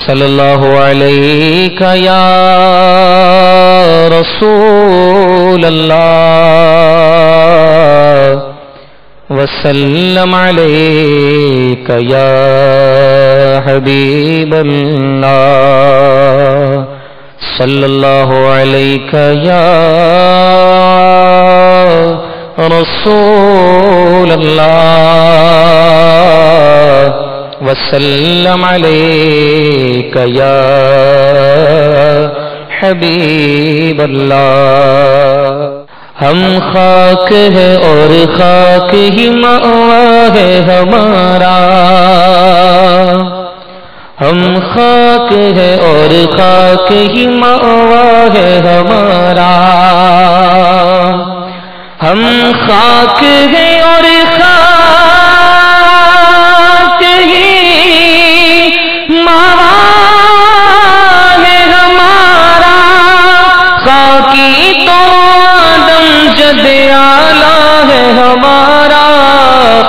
صلی اللہ علیہ یا رسول اللہ وسلم علیک یا حبیب اللہ صلی اللہ علیہ یا رسول اللہ وسلم علیک یا حبیب اللہ۔ ہم خاک ہے اور خاک ہی مأوا ہے ہمارا، ہم خاک ہے اور خاک ہی مأوا ہے ہمارا، ہم خاک ہے اور خاک ہی مأوا ہے ہمارا، خاکی تو آدم جد اعلیٰ ہے ہمارا،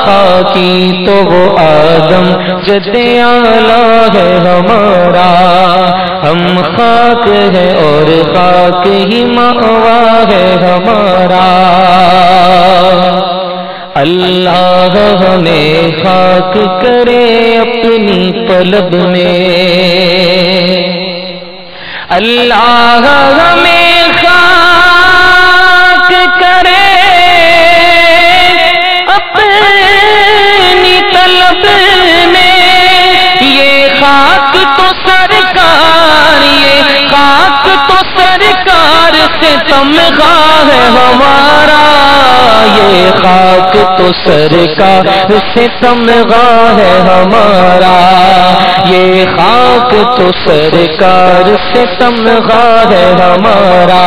خاکی تو وہ آدم جد اعلیٰ ہے ہمارا، ہم خاک ہے اور خاک ہی مأوا ہے ہمارا۔ اللہ ہمیں خاک کرے اپنی طلب میں، اللہ ہمیں خاک کرے اپنی طلب میں، یہ خاک تو سرکار، یہ خاک تو سرکار سے تمغہ ہے ہمارا، یہ خاک تو سرکار سے تمغہ ہے ہمارا، یہ خاک تو سرکار سے تمغہ ہے ہمارا،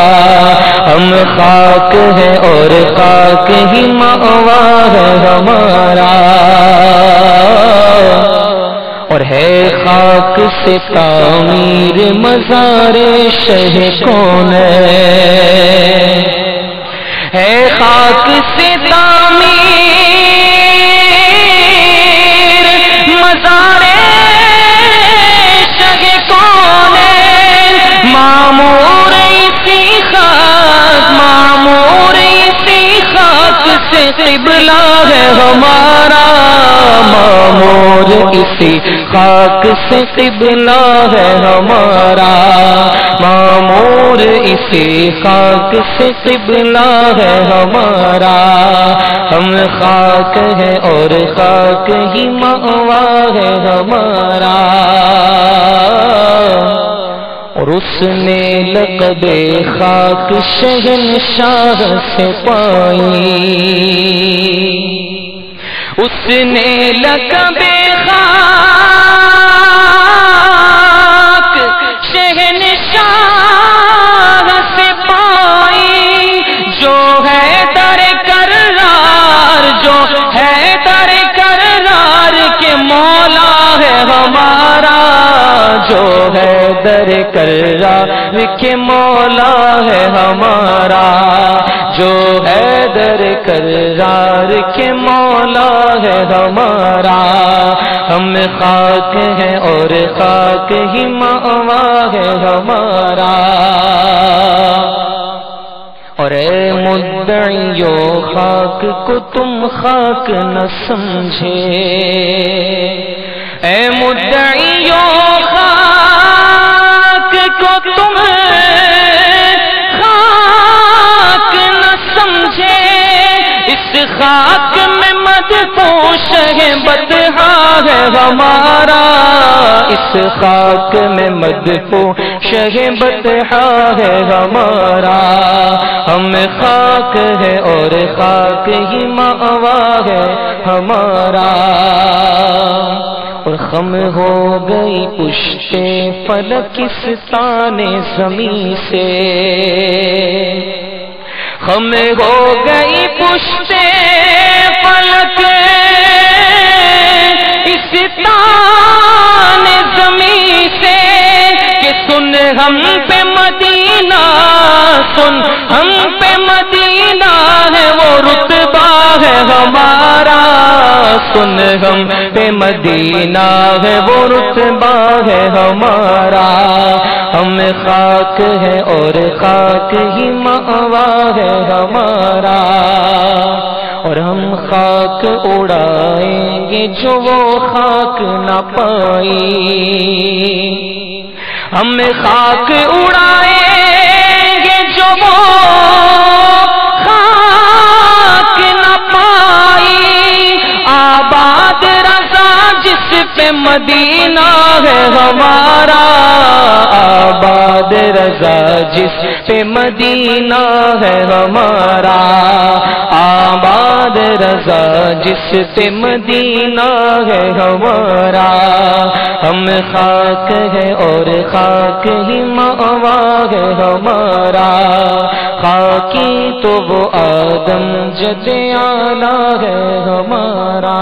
ہم خاک ہے اور خاک ہی مأوا ہے ہمارا، اور ہے خاک سے تعمیر مزار شہ کون ہے خاک سے تعمیر مزار شہ کون معمور اسی خاک، معمور اسی خاک سے قبلہ ہے ہمارا، معمور اسی خاک سے قبلہ ہے ہمارا، معمور اسی خاک سے قبلہ ہے ہمارا، ہم خاک ہے اور خاک ہی مأوا ہے ہمارا، اور اس نے لقب خاک شہنشاہ سے پائی، اس نے لقب خاک شہنشاہ سے پائی، جو ہے در کرار، جو ہے در کرار کے مولا ہے ہمارا، جو ہے در کرار کے مولا ہے ہمارا، جو ہے در کرار کے مولا ہے ہمارا، ہم خاک ہیں اور خاک ہی مأوا ہے ہمارا، اور اے مدعیو خاک کو تم خاک نہ سمجھے، اے مدعیو خاک کو تم خاک نہ سمجھے، اس خاک میں مدفوش ہے بدحا ہے ہمارا، اس خاک میں مدفوش ہے بدحا ہے ہمارا، ہم خاک ہے اور خاک ہی مأوا ہے ہمارا، اور خم ہو گئی پشت فلک اس تانے زمین سے، خم ہو گئی پشت فلک اس تانے زمین سے، کہ سن ہم پہ مدینہ، سن ہم پہ مدینہ ہے وہ رتبہ ہے ہمارا، سن ہم پہ مدینہ ہے وہ رتبہ ہے ہمارا، ہم خاک ہے اور خاک ہی مأوا ہے ہمارا، اور ہم خاک اڑائیں گے جو وہ خاک نہ پائی، ہم خاک اڑائیں گے جو وہ خاک نہ پائی، آباد رضا جس پہ مدینہ ہے ہمارا، آباد رضا جس پہ مدینہ ہے ہمارا، آباد رضا جس پہ مدینہ ہے ہمارا، ہم خاک ہے اور خاک ہی مأوا ہے ہمارا، خاکی تو وہ آدم جد اعلیٰ ہے ہمارا۔